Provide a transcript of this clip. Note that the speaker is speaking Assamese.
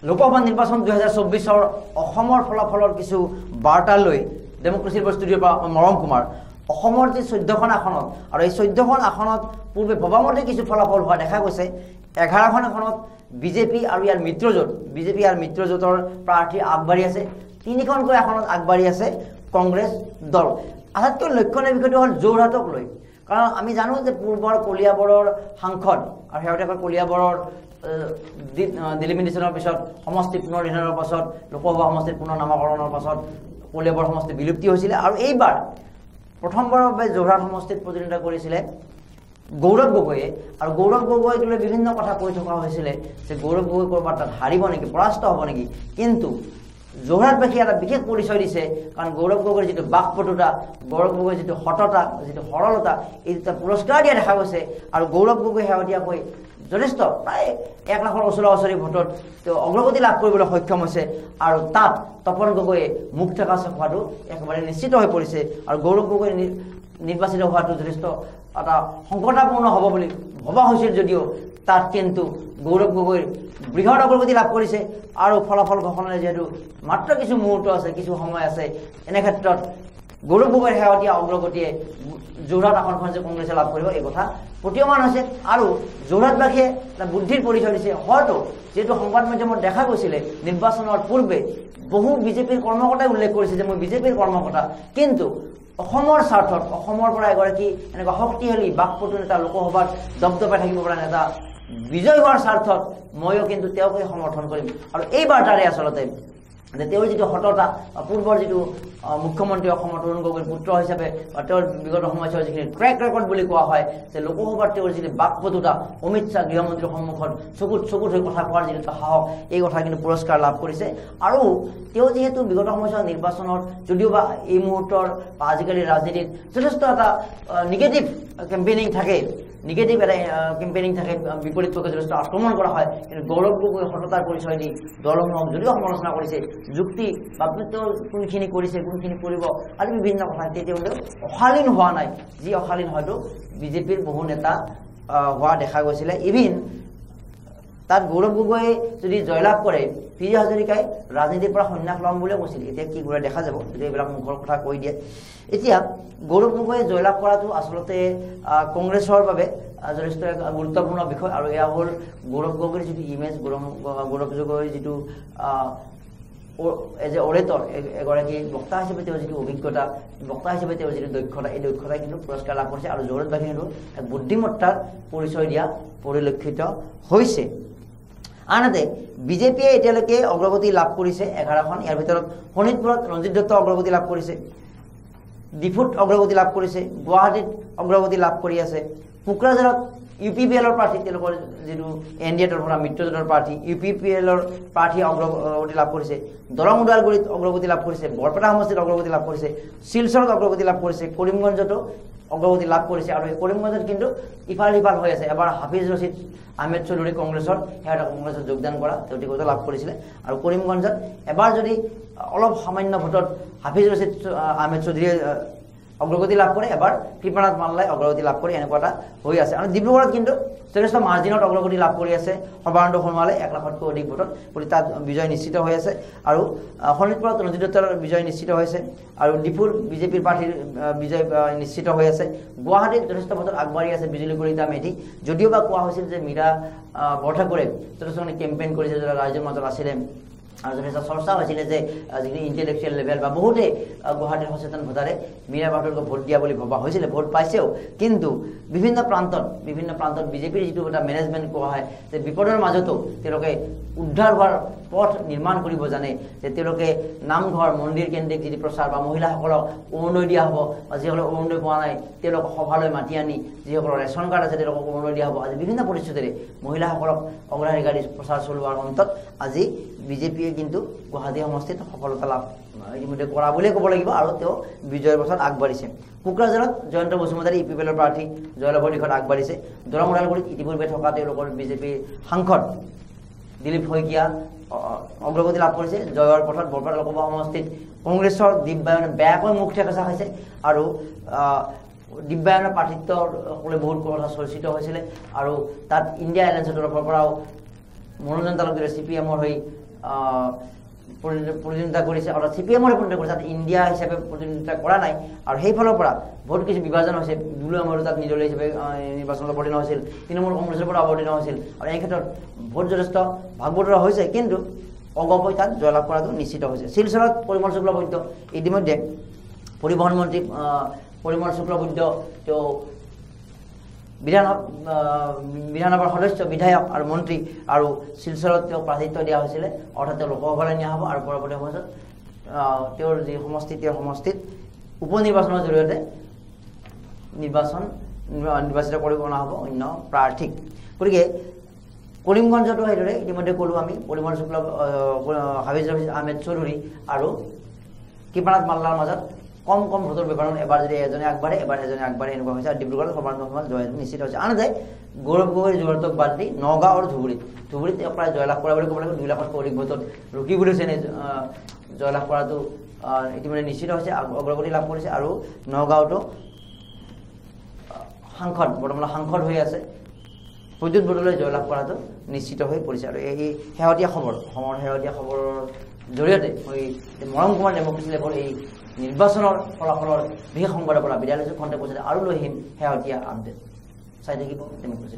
লোকসভা নিৰ্বাচন 2024 অসমৰ ফলাফলৰ কিছু বাৰ্তা লৈ ডেমক্ৰেসিৰ ষ্টুডিঅ'ৰ পৰা মৰম কুমাৰ অসমৰ যে 14খন আসনত আৰু এই 14খন আসনত পূৰ্বে ভবামতে কিছু ফলাফল হোৱা দেখা গৈছে 11খন আসনত বিজেপি আৰু ইয়াৰ মিত্ৰজোঁট বিজেপি আৰু মিত্ৰজোঁটৰ প্ৰাৰ্থী আগবাঢ়ি আছে 3খনকৈ আসনত আগবাঢ়ি আছে কংগ্ৰেছ দল আটাইতকৈ লক্ষণীয় বিষয়টো হ'ল যোৰহাটক লৈ কাৰণ আমি জানো যে পূৰ্বৰ কলিয়াবৰৰ সাংসদ আৰু হেউটেকৰ কলিয়াবৰৰ ডিলিমিনেশনৰ পিছত সমষ্টি পুনৰ নিৰ্ধাৰণৰ পাছত লোকসভা সমষ্টিৰ পুনৰ নামকৰণৰ পাছত কলিয়াবৰ সমষ্টি বিলুপ্তি হৈছিল আৰু এইবাৰ প্ৰথমবাৰৰ বাবে যোৰহাট সমষ্টিত প্ৰতিনিধিত্ব কৰিছিল গৌৰৱ গগৈয়ে আৰু গৌৰৱ গগৈক লৈ বিভিন্ন কথা কৈ থকা হৈছিল যে গৌৰৱ গগৈ কৰবাত হাৰিব নেকি পৰাস্ত হ'ব নেকি কিন্তু যোৰহাটবাসী এটা বিশেষ পৰিচয় দিছে কাৰণ গৌৰৱ গগৈৰ যিটো বাকপটুতা গৌৰৱ গগৈৰ যিটো সততা যিটো সৰলতা এই দুটা পুৰস্কাৰ দিয়া দেখা গৈছে আৰু গৌৰৱ গগৈ শেহতীয়াকৈ যথেষ্ট প্ৰায় 1 লাখৰ ওচৰা-ওচৰি ভোটত তেওঁ অগ্ৰগতি লাভ কৰিবলৈ সক্ষম হৈছে আৰু তাত তপন গগৈয়ে মুখ থকা হোৱাটো একেবাৰে নিশ্চিত হৈ পৰিছে আৰু গৌৰৱ গগৈ নিৰ্বাচিত হোৱাটো যথেষ্ট এটা সংকটাপূৰ্ণ হ'ব বুলি ভবা হৈছিল যদিও তাত কিন্তু গৌৰৱ গগৈৰ বৃহৎ অগ্ৰগতি লাভ কৰিছে আৰু ফলাফল ঘোষণাৰ যেহেতু মাত্ৰ কিছু মুহূৰ্ত আছে কিছু সময় আছে এনে ক্ষেত্ৰত গৌৰৱ গগৈৰ শেহতীয়া অগ্ৰগতিয়ে যোৰহাট আসনখন যে কংগ্ৰেছে লাভ কৰিব এই কথা প্ৰতীয়মান হৈছে আৰু যোৰহাটবাসীয়ে এটা বুদ্ধিৰ পৰিচয় দিছে হয়তো যেহেতু সংবাদ মাধ্যমত দেখা গৈছিলে নিৰ্বাচনৰ পূৰ্বে বহু বিজেপিৰ কৰ্মকৰ্তাই উল্লেখ কৰিছে যে মই বিজেপিৰ কৰ্মকৰ্তা কিন্তু অসমৰ স্বাৰ্থত অসমৰ পৰা এগৰাকী এনেকুৱা শক্তিশালী বাকপটু নেতা লোকসভাত দবদবাই থাকিব পৰা নেতা বিজয় হোৱাৰ স্বাৰ্থত ময়ো কিন্তু তেওঁকে সমৰ্থন কৰিম আৰু এইবাৰ তাৰে আচলতে তেওঁৰ যিটো সততা পূৰ্বৰ যিটো মুখ্যমন্ত্ৰী অসমৰ তৰুণ গগৈৰ পুত্ৰ হিচাপে বা তেওঁৰ বিগত সময়ছোৱাৰ যিখিনি ট্ৰেক ৰেকৰ্ড বুলি কোৱা হয় যে লোকসভাৰ তেওঁৰ যিটো বাকপটুতা অমিত শ্বাহ গৃহমন্ত্ৰীৰ সন্মুখত চকুত হৈ কথা কোৱাৰ যিটো সাহস এই কথা কিন্তু পুৰস্কাৰ লাভ কৰিছে আৰু তেওঁ যিহেতু বিগত সময়ছোৱাৰ নিৰ্বাচনত যদিও বা এই মুহূৰ্তৰ বা আজিকালি ৰাজনীতিত যথেষ্ট এটা নিগেটিভ কেম্পেইনিং থাকে নিগেটিভ এটা কেম্পেইনিং থাকে বিপৰীত পক্ষে যথেষ্ট আক্ৰমণ কৰা হয় কিন্তু গৌৰৱ গগৈ সততাৰ পৰিচয় দি দলসমূহক যদিও সমালোচনা কৰিছে যুক্তি বা কোনখিনি কৰিছে কোনখিনি কৰিব আৰু বিভিন্ন কথা তেওঁলোকে অশালীন হোৱা নাই যি অশালীন হয়তো বিজেপিৰ বহু নেতা হোৱা দেখা গৈছিলে ইভিন তাত গৌৰৱ গগৈয়ে যদি জয়লাভ কৰে পি হাজৰিকাই ৰাজনীতিৰ পৰা সন্যাস ল'ম বুলিও কৈছিল এতিয়া কি কৰে দেখা যাব যদি এইবিলাক মুখৰ কথা কৈ দিয়ে এতিয়া গৌৰৱ গগৈয়ে জয়লাভ কৰাটো আচলতে কংগ্ৰেছৰ বাবে যথেষ্ট এক গুৰুত্বপূৰ্ণ বিষয় আৰু এয়া হ'ল গৌৰৱ গগৈৰ যিটো ইমেজ গৌৰৱ গগৈৰ যিটো এজ এ অৰেটৰ এগৰাকী বক্তা হিচাপে তেওঁৰ যিটো অভিজ্ঞতা বক্তা হিচাপে তেওঁৰ যিটো দক্ষতা এই দক্ষতাই কিন্তু পুৰস্কাৰ লাভ কৰিছে আৰু যোৰহাটবাসী কিন্তু এক বুদ্ধিমত্তাৰ পৰিচয় দিয়া পৰিলক্ষিত হৈছে আনহাতে বিজেপিয়ে এতিয়ালৈকে অগ্ৰগতি লাভ কৰিছে 11খন ইয়াৰ ভিতৰত শোণিতপুৰত ৰঞ্জিত দত্ত অগ্ৰগতি লাভ কৰিছে ডিফুত অগ্ৰগতি লাভ কৰিছে গুৱাহাটীত অগ্ৰগতি লাভ কৰি আছে কোকৰাঝাৰত ইউপিপিএলৰ প্ৰাৰ্থী তেওঁলোকৰ যিটো এনডিএৰ পৰা মিত্ৰজোঁটৰ প্ৰাৰ্থী ইউপিপিএলৰ প্ৰাৰ্থী অগ্ৰগতি লাভ কৰিছে দৰং ওদালগুৰিত অগ্ৰগতি লাভ কৰিছে বৰপেটা সমষ্টিত অগ্ৰগতি লাভ কৰিছে শিলচৰত অগ্ৰগতি লাভ কৰিছে কৰিমগঞ্জতো অগ্ৰগতি লাভ কৰিছে আৰু এই কৰিমগঞ্জত কিন্তু ইফাল সিফাল হৈ আছে এবাৰ হাফিজ ৰছিদ আহমেদ চৌধুৰী কংগ্ৰেছৰ সেয়া কংগ্ৰেছত যোগদান কৰা তেওঁ লাভ কৰিছিলে আৰু কৰিমগঞ্জত এবাৰ যদি অলপ সামান্য ভোটত হাফিজ ৰছিদ আহমেদ চৌধুৰীয়ে অগ্ৰগতি লাভ কৰে এবাৰ কৃপানাথ মাল্লাই অগ্ৰগতি লাভ কৰি এনেকুৱা এটা হৈ আছে আৰু ডিব্ৰুগড়ত কিন্তু যথেষ্ট মাৰ্জিনত অগ্ৰগতি লাভ কৰি আছে সৰ্বানন্দ সোণোৱালে 1 লাখতকৈ অধিক ভোটত বুলি তাত বিজয় নিশ্চিত হৈ আছে আৰু শোণিতপুৰত ৰঞ্জিত দত্তৰ বিজয় নিশ্চিত হৈছে আৰু ডিফুৰ বিজেপিৰ প্ৰাৰ্থীৰ বিজয় নিশ্চিত হৈ আছে গুৱাহাটীত যথেষ্ট ভোটত আগবাঢ়ি আছে বিজুলী কলিতা মেধি যদিও বা কোৱা হৈছিল যে মীৰা বৰঠাকুৰে যথেষ্ট কেম্পেইন কৰিছে যাৰা ৰাইজৰ মাজত আছিলে আৰু যথেষ্ট চৰ্চা হৈছিলে যে যিখিনি ইণ্টেলেকচুৱেল লেভেল বা বহুতে গুৱাহাটীৰ সচেতন ভোটাৰে মীৰা বাটুলক ভোট দিয়া বুলি ভবা হৈছিলে ভোট পাইছেও কিন্তু বিভিন্ন প্ৰান্তত বিজেপিৰ যিটো এটা মেনেজমেণ্ট কোৱা হয় যে বিপদৰ মাজতো তেওঁলোকে উদ্ধাৰ হোৱাৰ পথ নিৰ্মাণ কৰিব জানে যে তেওঁলোকে নামঘৰ মন্দিৰ কেন্দ্ৰিক যিটো প্ৰচাৰ বা মহিলাসকলক অৰুণোদয় দিয়া হ'ব বা যিসকলে অৰুণোদয় পোৱা নাই তেওঁলোকক সভালৈ মাতি আনি যিসকলৰ ৰেচন কাৰ্ড আছে তেওঁলোকক অৰুণোদয় দিয়া হ'ব আজি বিভিন্ন পৰিস্থিতিৰে মহিলাসকলক অগ্ৰাধিকাৰ প্ৰচাৰ চলোৱাৰ অন্তত আজি বিজেপিয়ে কিন্তু গুৱাহাটী সমষ্টিত সফলতা লাভ ইতিমধ্যে কৰা বুলিয়ে ক'ব লাগিব আৰু তেওঁ বিজয়ৰ পথত আগবাঢ়িছে কোকৰাঝাৰত জয়ন্ত বসুমতাৰী ইপিপিএলৰ প্ৰাৰ্থী জয়লাভৰ দিশত আগবাঢ়িছে দৰং ওদালগুৰিত ইতিপূৰ্বে থকা তেওঁলোকৰ বিজেপিৰ সাংসদ দিলীপ শইকীয়া অগ্ৰগতি লাভ কৰিছে জয়ৰ পথত বৰপেটা লোকসভা সমষ্টিত কংগ্ৰেছৰ দিব্যায়নে বেয়াকৈ মুখ ঠেকেচা খাইছে আৰু দিব্যায়নৰ প্ৰাৰ্থিত্বৰ সকলে বহুত কথা চৰ্চিত হৈছিলে আৰু তাত ইণ্ডিয়া এলায়েন্সৰ তৰফৰ পৰাও মনোনয়ন তালুকদাৰে CPM হৈ প্ৰতিদ্বন্দ্বিতা কৰিছে অৰ্থাৎ CPM-ৰ প্ৰতিদ্বন্দ্বিতা কৰিছে, তাত ইণ্ডিয়া হিচাপে প্ৰতিদ্বন্দ্বিতা কৰা নাই আৰু সেইফালৰ পৰা বহুত কিছু বিভাজন হৈছে। দুলু আহমেদো তাত নিৰ্দলীয় হিচাপে নিৰ্বাচনত অৱতীৰ্ণ হৈছিল, তৃণমূল কংগ্ৰেছৰ পৰা অৱতীৰ্ণ হৈছিল আৰু এই ক্ষেত্ৰত ভোট যথেষ্ট ভাগ বতৰা হৈছে, কিন্তু অগপই তাত জয়লাভ কৰাটো নিশ্চিত হৈছে। শিলচৰত পৰিমল শুক্লবৈদ্য ইতিমধ্যে পৰিবহণ মন্ত্ৰী পৰিমল শুক্লবৈদ্য তেওঁ বিধানসভাৰ সদস্য, বিধায়ক আৰু মন্ত্ৰী, আৰু শিলচৰত তেওঁক প্ৰাৰ্থিত্ব দিয়া হৈছিলে, অৰ্থাৎ তেওঁ লোকসভালৈ নিয়া হ'ব আৰু পৰৱৰ্তী সময়ত তেওঁৰ যি সমষ্টিত উপ নিৰ্বাচনৰ জৰিয়তে নিৰ্বাচিত কৰিব অনা হ'ব অন্য প্ৰাৰ্থীক। গতিকে কৰিমগঞ্জতো সেইদৰে ইতিমধ্যে ক'লোঁ আমি, পৰিমল হাফিজ আহমেদ চৌধুৰী আৰু কৃপানাথ মাল্লাৰ মাজত কম ভোটৰ ব্যৱধানত এবাৰ যদি এজনে আগবাঢ়ে এবাৰ এজনে আগবাঢ়ে এনেকুৱা হৈছে, আৰু ডিব্ৰুগড়ত সৰ্বানুক্ৰমে জয় নিশ্চিত হৈছে। আনহাতে গৌৰৱ গগৈৰ যোৰহাটক বাদ দি নগাঁও আৰু ধুবুৰীত তেওঁ প্ৰায় জয়লাভ কৰা বুলি ক'ব লাগিব, 2 লাখতকৈ অধিক ভোটত ৰুকি বুলিছে জয়লাভ কৰাটো ইতিমধ্যে নিশ্চিত হৈছে, অগ্ৰগতি লাভ কৰিছে। আৰু নগাঁওতো বৰ্তমান সাংসদ হৈ আছে প্ৰদ্যুৎ বৰদলৈ জয়লাভ কৰাটো নিশ্চিত হৈ পৰিছে। আৰু এই শেহতীয়া খবৰৰ জৰিয়তে মৰম কুমাৰ ডেমক্ৰেচি লেভৰ এই নিৰ্বাচনৰ ফলাফলৰ বিশেষ সংবাদৰ পৰা বিদায় লৈছোঁ। খন্তেক পইচাতে আৰু লৈ আহিম শেহতীয়া আপডেট। চাই থাকিব ডেমক্ৰেচি।